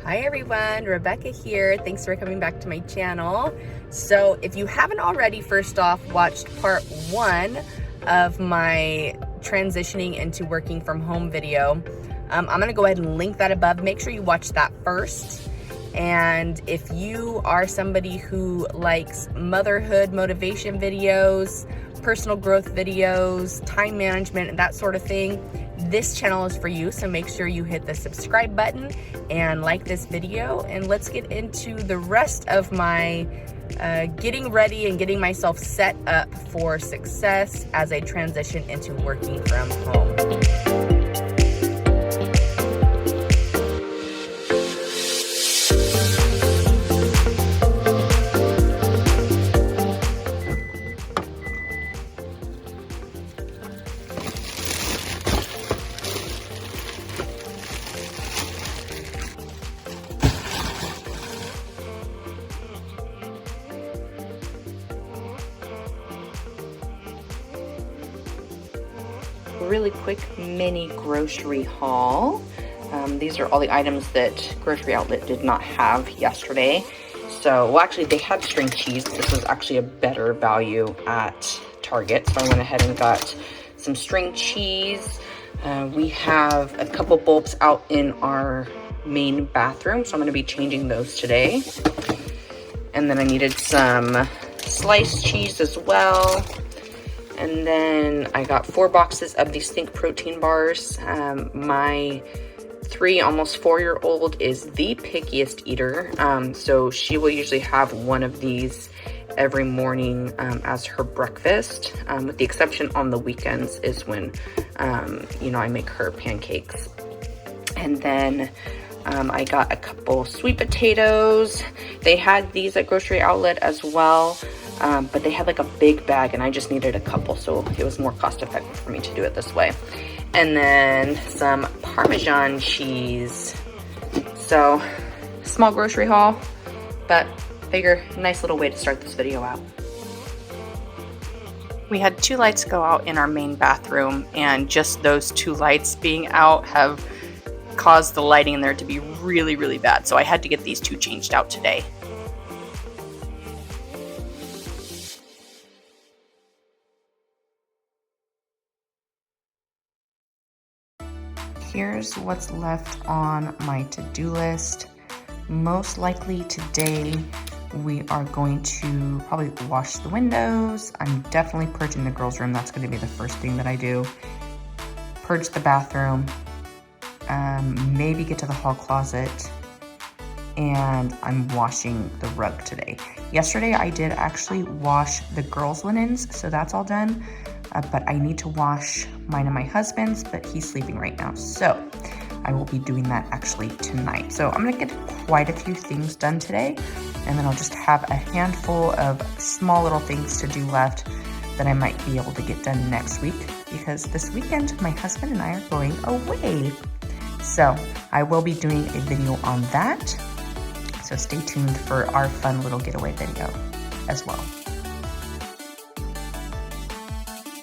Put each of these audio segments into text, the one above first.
Hi everyone, Rebecca here. Thanks for coming back to my channel. So if you haven't already, first off, watched part 1 of my transitioning into working from home video, I'm gonna go ahead and link that above. Make sure you watch that first. And if you are somebody who likes motherhood motivation videos, personal growth videos, time management, and that sort of thing, this channel is for you. So make sure you hit the subscribe button and like this video, and let's get into the rest of my getting ready and getting myself set up for success as I transition into working from home. Really quick mini grocery haul. These are all the items that Grocery Outlet did not have yesterday. So, well, actually they had string cheese. This was actually a better value at Target. So I went ahead and got some string cheese. We have a couple bulbs out in our main bathroom. So I'm gonna be changing those today. And then I needed some sliced cheese as well. And then I got 4 boxes of these Think protein bars. My 3, almost 4-year-old is the pickiest eater. So she will usually have one of these every morning as her breakfast, with the exception on the weekends is when, I make her pancakes. And then I got a couple sweet potatoes. They had these at Grocery Outlet as well. But they had like a big bag and I just needed a couple, so it was more cost effective for me to do it this way. And then some Parmesan cheese. So, small grocery haul, but figure nice little way to start this video out. We had 2 lights go out in our main bathroom, and just those 2 lights being out have caused the lighting in there to be really, really bad. So I had to get these 2 changed out today. Here's what's left on my to-do list. Most likely today we are going to probably wash the windows. I'm definitely purging the girls' room. That's going to be the first thing that I do. Purge the bathroom, maybe get to the hall closet, and I'm washing the rug today. Yesterday I did actually wash the girls' linens, so that's all done. But I need to wash mine and my husband's, but he's sleeping right now. So I will be doing that actually tonight. So I'm gonna get quite a few things done today, and then I'll just have a handful of small little things to do left that I might be able to get done next week, because this weekend my husband and I are going away. So I will be doing a video on that. So stay tuned for our fun little getaway video as well.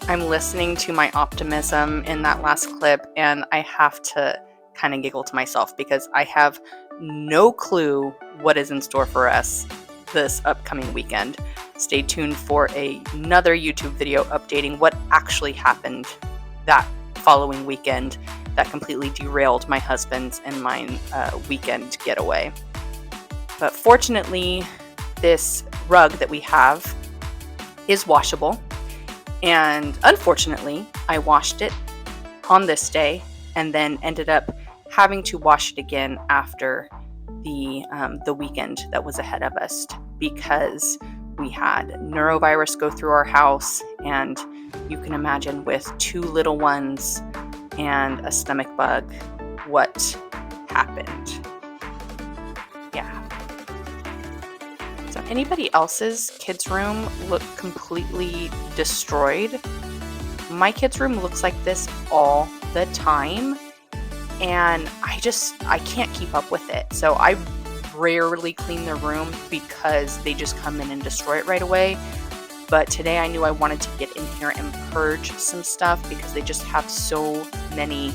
I'm listening to my optimism in that last clip, and I have to kind of giggle to myself because I have no clue what is in store for us this upcoming weekend. Stay tuned for another YouTube video updating what actually happened that following weekend that completely derailed my husband's and mine weekend getaway. But fortunately, this rug that we have is washable. And unfortunately, I washed it on this day and then ended up having to wash it again after the weekend that was ahead of us, because we had neurovirus go through our house, and you can imagine with 2 little ones and a stomach bug what happened. Yeah. So anybody else's kids' room look completely destroyed? My kids' room looks like this all the time, and I can't keep up with it. So I rarely clean their room because they just come in and destroy it right away. But today I knew I wanted to get in here and purge some stuff because they just have so many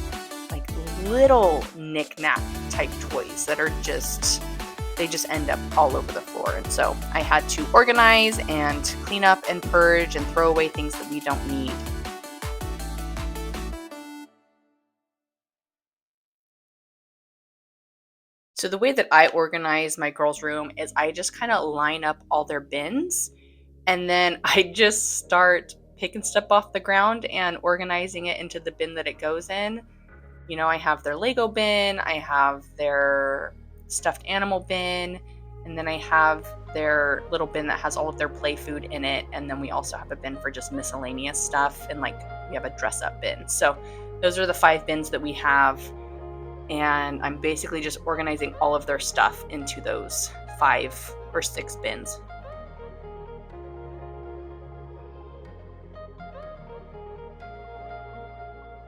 like little knick-knack type toys that are they just end up all over the floor. And so I had to organize and clean up and purge and throw away things that we don't need. So the way that I organize my girls' room is I just kind of line up all their bins, and then I just start picking stuff off the ground and organizing it into the bin that it goes in. You know, I have their Lego bin, I have their stuffed animal bin, and then I have their little bin that has all of their play food in it. And then we also have a bin for just miscellaneous stuff, and like we have a dress up bin. So those are the 5 bins that we have. And I'm basically just organizing all of their stuff into those 5 or 6 bins.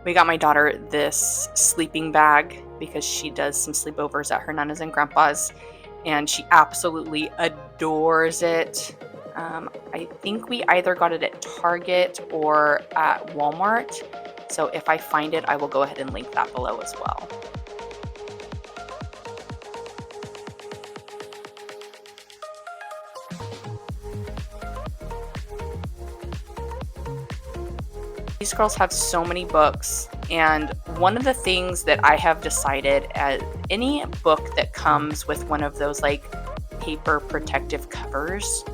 We got my daughter this sleeping bag because she does some sleepovers at her nana's and grandpa's, and she absolutely adores it. I think we either got it at Target or at Walmart. So if I find it, I will go ahead and link that below as well. These girls have so many books, and one of the things that I have decided, as any book that comes with one of those like paper protective covers,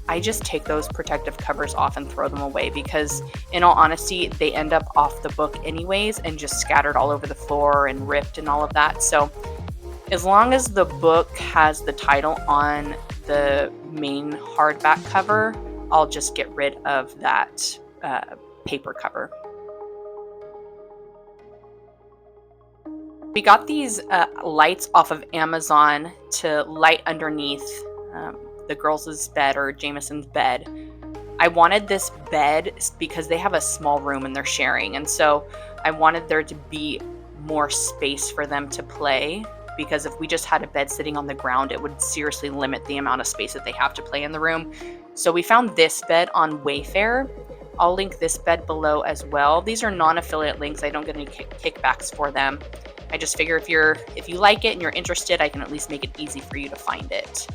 I just take those protective covers off and throw them away, because in all honesty, they end up off the book anyways and just scattered all over the floor and ripped and all of that. So as long as the book has the title on the main hardback cover, I'll just get rid of that paper cover. We got these lights off of Amazon to light underneath the girls' bed, or Jameson's bed. I wanted this bed because they have a small room and they're sharing, and so I wanted there to be more space for them to play, because if we just had a bed sitting on the ground, it would seriously limit the amount of space that they have to play in the room. So we found this bed on Wayfair. I'll link this bed below as well. These are non-affiliate links. I don't get any kickbacks for them. I just figure if you like it and you're interested, I can at least make it easy for you to find it.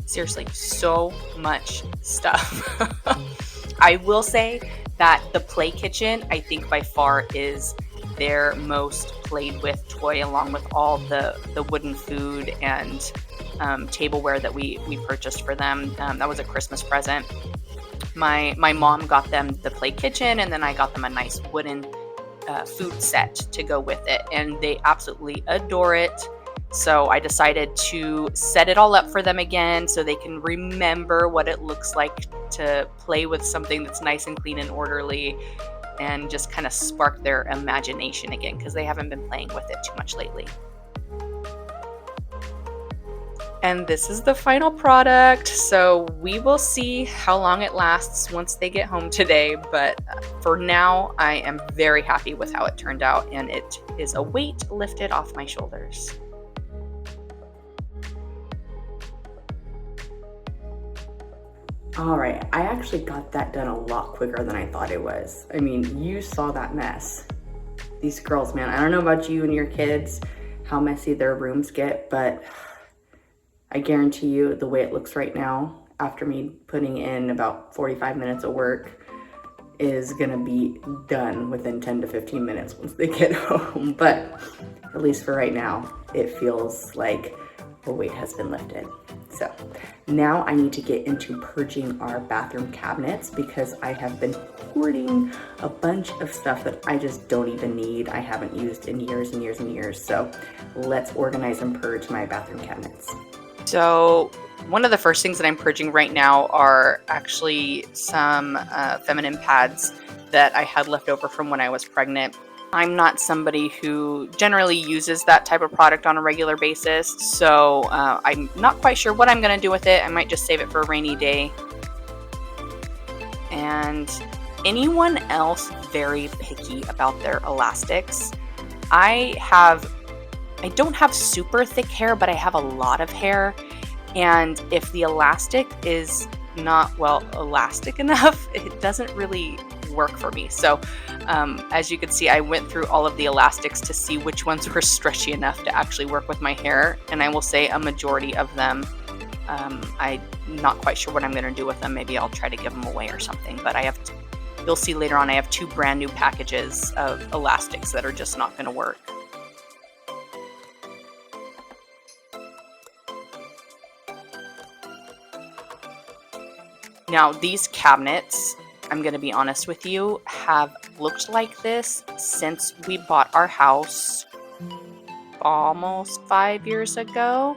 Seriously, so much stuff. I will say that the play kitchen, I think by far is their most played with toy, along with all the wooden food and tableware that we purchased for them. That was a Christmas present. My mom got them the play kitchen, and then I got them a nice wooden food set to go with it, and they absolutely adore it. So I decided to set it all up for them again so they can remember what it looks like to play with something that's nice and clean and orderly, and just kind of spark their imagination again, because they haven't been playing with it too much lately. And this is the final product, so we will see how long it lasts once they get home today, but for now I am very happy with how it turned out, and it is a weight lifted off my shoulders. All right, I actually got that done a lot quicker than I thought it was. I mean, you saw that mess. These girls, man, I don't know about you and your kids, how messy their rooms get, but I guarantee you the way it looks right now, after me putting in about 45 minutes of work, is gonna be done within 10 to 15 minutes once they get home. But at least for right now, it feels like the weight has been lifted. So now I need to get into purging our bathroom cabinets, because I have been hoarding a bunch of stuff that I just don't even need. I haven't used in years and years and years. So let's organize and purge my bathroom cabinets. So one of the first things that I'm purging right now are actually some feminine pads that I had left over from when I was pregnant. I'm not somebody who generally uses that type of product on a regular basis, so I'm not quite sure what I'm going to do with it. I might just save it for a rainy day. And anyone else very picky about their elastics? I have I don't have super thick hair, but I have a lot of hair. And if the elastic is not, well, elastic enough, it doesn't really work for me. So as you can see, I went through all of the elastics to see which ones were stretchy enough to actually work with my hair. And I will say a majority of them, I'm not quite sure what I'm going to do with them. Maybe I'll try to give them away or something. But you'll see later on, I have 2 brand new packages of elastics that are just not going to work. Now, these cabinets, I'm going to be honest with you, have looked like this since we bought our house almost 5 years ago.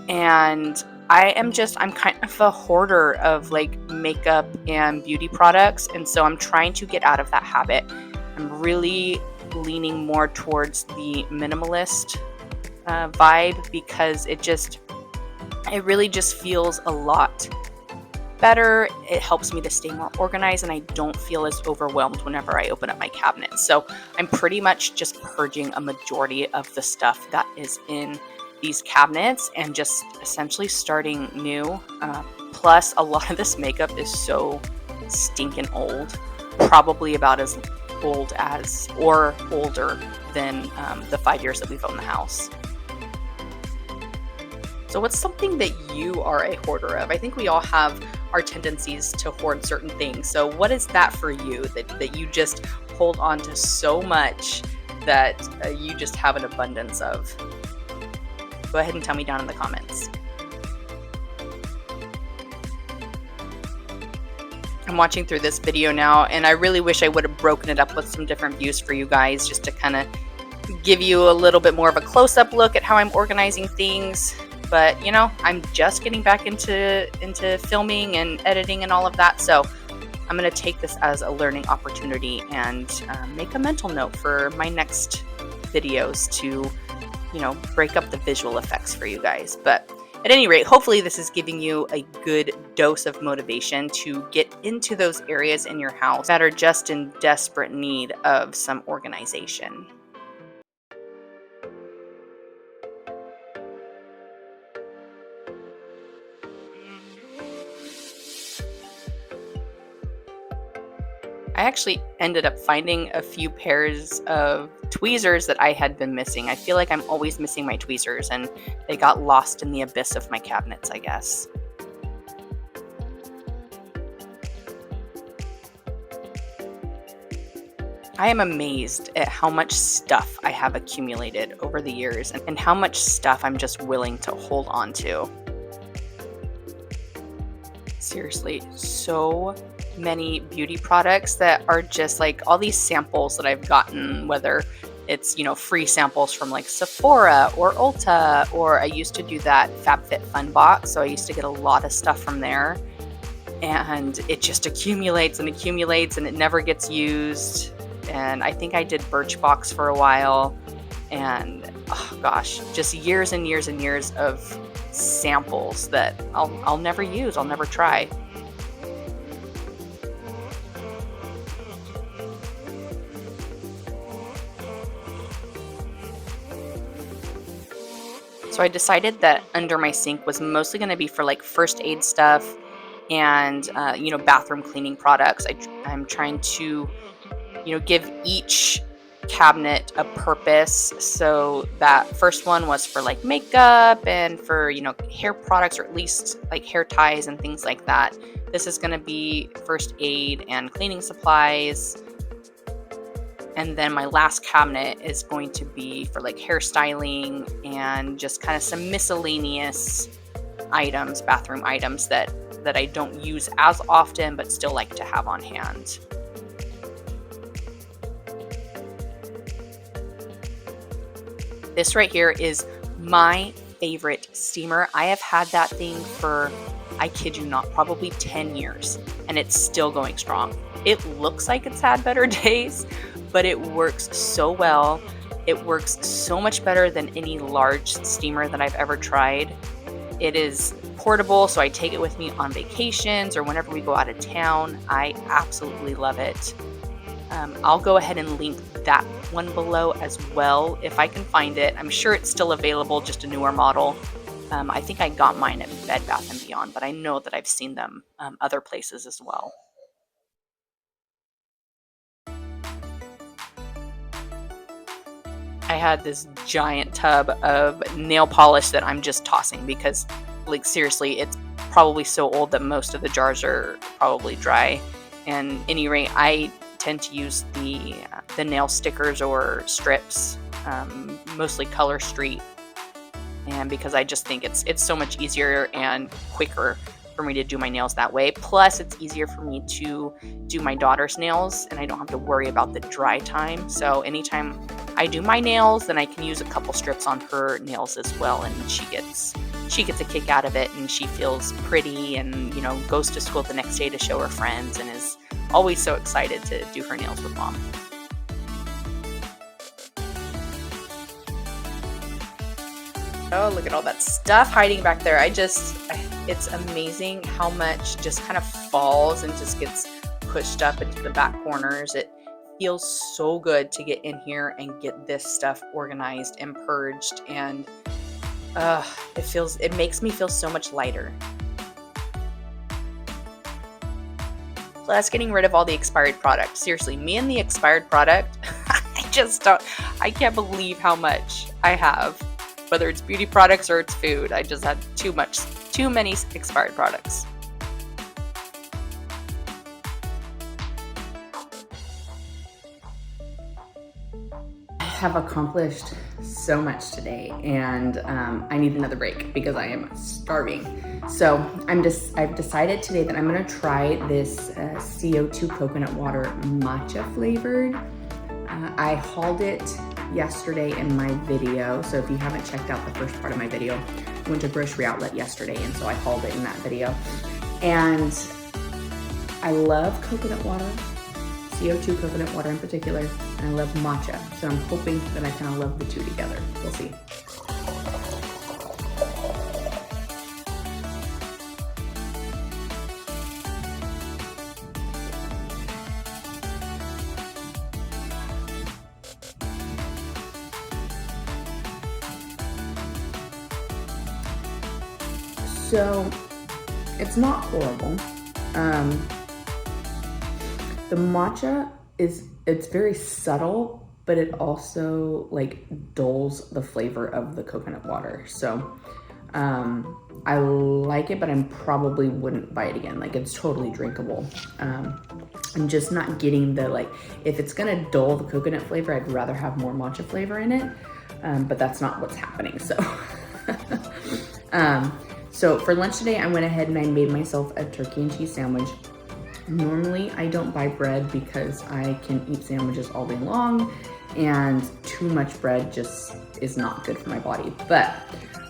And I'm kind of a hoarder of like makeup and beauty products. And so I'm trying to get out of that habit. I'm really leaning more towards the minimalist vibe, because it really just feels a lot better. It helps me to stay more organized, and I don't feel as overwhelmed whenever I open up my cabinets. So I'm pretty much just purging a majority of the stuff that is in these cabinets and just essentially starting new. Plus, a lot of this makeup is so stinking old, probably about as old as or older than the 5 years that we've owned the house. So what's something that you are a hoarder of? I think we all have our tendencies to hoard certain things. So what is that for you that you just hold on to so much that you just have an abundance of? Go ahead and tell me down in the comments. I'm watching through this video now, and I really wish I would have broken it up with some different views for you guys, just to kind of give you a little bit more of a close-up look at how I'm organizing things. But you know, I'm just getting back into filming and editing and all of that, so I'm going to take this as a learning opportunity and make a mental note for my next videos to, you know, break up the visual effects for you guys. But at any rate, hopefully this is giving you a good dose of motivation to get into those areas in your house that are just in desperate need of some organization. I actually ended up finding a few pairs of tweezers that I had been missing. I feel like I'm always missing my tweezers, and they got lost in the abyss of my cabinets, I guess. I am amazed at how much stuff I have accumulated over the years and how much stuff I'm just willing to hold on to. Seriously, so many beauty products that are just like all these samples that I've gotten, whether it's, you know, free samples from like Sephora or Ulta, or I used to do that FabFitFun box, so I used to get a lot of stuff from there, and it just accumulates and accumulates and it never gets used. And I think I did Birchbox for a while, and oh gosh, just years and years and years of samples that I'll never use, I'll never try. So I decided that under my sink was mostly going to be for like first aid stuff and, you know, bathroom cleaning products. I'm trying to, you know, give each cabinet a purpose. So that first one was for like makeup and for, you know, hair products, or at least like hair ties and things like that. This is going to be first aid and cleaning supplies. And then my last cabinet is going to be for like hairstyling and just kind of some miscellaneous items, bathroom items that I don't use as often, but still like to have on hand. This right here is my favorite steamer. I have had that thing for, I kid you not, probably 10 years, and it's still going strong. It looks like it's had better days, but it works so well. It works so much better than any large steamer that I've ever tried. It is portable, so I take it with me on vacations or whenever we go out of town. I absolutely love it. I'll go ahead and link that one below as well if I can find it. I'm sure it's still available, just a newer model. I think I got mine at Bed Bath & Beyond, but I know that I've seen them other places as well. I had this giant tub of nail polish that I'm just tossing because, like, seriously, it's probably so old that most of the jars are probably dry. And at any rate, I tend to use the nail stickers or strips, mostly Color Street, and because I just think it's so much easier and quicker for me to do my nails that way. Plus, it's easier for me to do my daughter's nails, and I don't have to worry about the dry time. So anytime I do my nails, then I can use a couple strips on her nails as well, and she gets a kick out of it, and she feels pretty, and goes to school the next day to show her friends, and is always so excited to do her nails with Mom. Oh, look at all that stuff hiding back there. It's amazing how much just kind of falls and just gets pushed up into the back corners. It feels so good to get in here and get this stuff organized and purged, and it makes me feel so much lighter. Plus, getting rid of all the expired product. Seriously, me and the expired product, I can't believe how much I have. Whether it's beauty products or it's food, I just had too many expired products. I have accomplished so much today, and I need another break because I am starving. So I've decided today that I'm gonna try this CO2 coconut water matcha flavored. I hauled it yesterday in my video, so if you haven't checked out the first part of my video, I went to Grocery Outlet yesterday, and so I hauled it in that video. And I love coconut water, CO2 coconut water in particular, and I love matcha, so I'm hoping that I kind of love the two together. We'll see. So it's not horrible. The matcha it's very subtle, but it also like dulls the flavor of the coconut water. So I like it, but I probably wouldn't buy it again. Like, it's totally drinkable. I'm just not getting the, like, if it's gonna dull the coconut flavor, I'd rather have more matcha flavor in it. But that's not what's happening. So so for lunch today, I went ahead and I made myself a turkey and cheese sandwich. Normally, I don't buy bread because I can eat sandwiches all day long, and too much bread just is not good for my body. But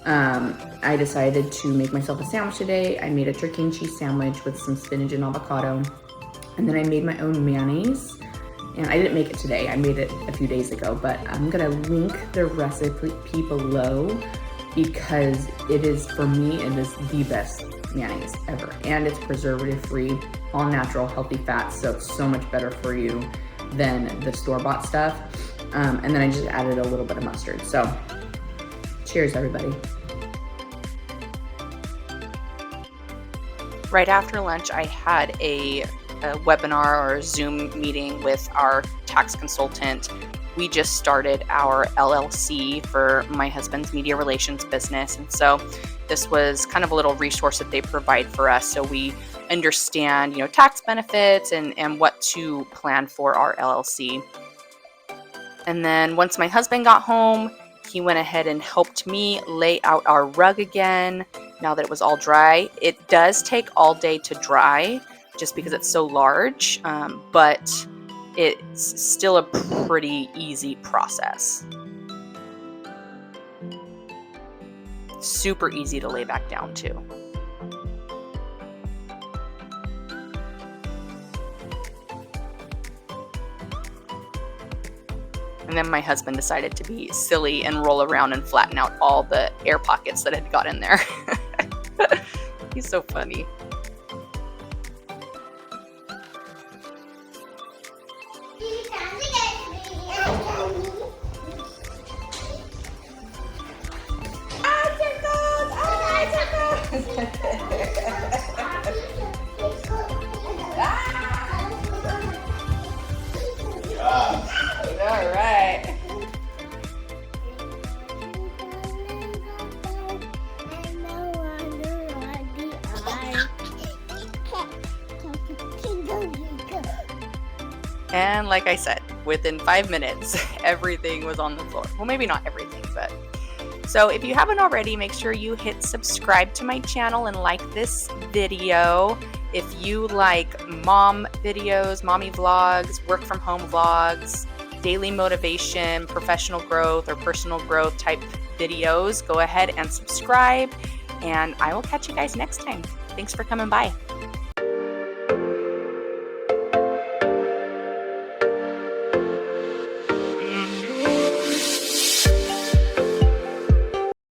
I decided to make myself a sandwich today. I made a turkey and cheese sandwich with some spinach and avocado, and then I made my own mayonnaise. And I didn't make it today, I made it a few days ago, but I'm gonna link the recipe below because it is, for me, it is the best mayonnaise ever. And it's preservative free, all natural, healthy fats, so it's so much better for you than the store-bought stuff. And then I just added a little bit of mustard. So cheers, everybody. Right after lunch, I had a webinar or Zoom meeting with our tax consultant. We just started our LLC for my husband's media relations business. And so this was kind of a little resource that they provide for us, so we understand, tax benefits and what to plan for our LLC. And then once my husband got home, he went ahead and helped me lay out our rug again now that it was all dry. It does take all day to dry just because it's so large, but it's still a pretty easy process. Super easy to lay back down too. And then my husband decided to be silly and roll around and flatten out all the air pockets that had got in there. He's so funny. And like I said, within 5 minutes, everything was on the floor. Well, maybe not everything, but. So if you haven't already, make sure you hit subscribe to my channel and like this video. If you like mom videos, mommy vlogs, work from home vlogs, daily motivation, professional growth, or personal growth type videos, go ahead and subscribe. And I will catch you guys next time. Thanks for coming by.